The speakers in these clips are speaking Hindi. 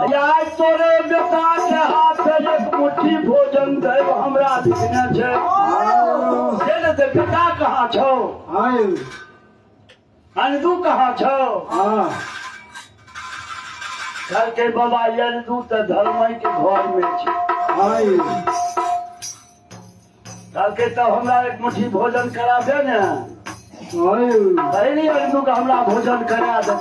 आज तोरे बेटा के हाथ से एक मुट्ठी भोजन दे हमरा दिखने छे से दे बेटा कहाँ छो अन तू कहाँ छो घर के बाबा यार तू तो धर्म के घर में छे घर के तो हमरा एक मुट्ठी भोजन करा दे ने पहले तू का हमरा भोजन करा दे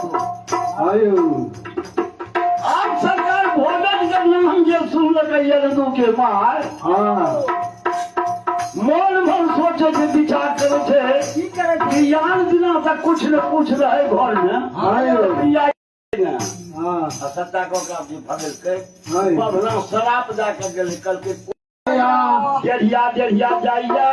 आप सरकार भोजन के नाम जे सुन लगे तू के मार मन मन सोचे के विचार करे छे कि यार दिना तक कुछ न कुछ रहे घर में सत्ता को का भगल के बबला शराब जाकर गेल कल के डेढ़िया डेढ़िया जाइया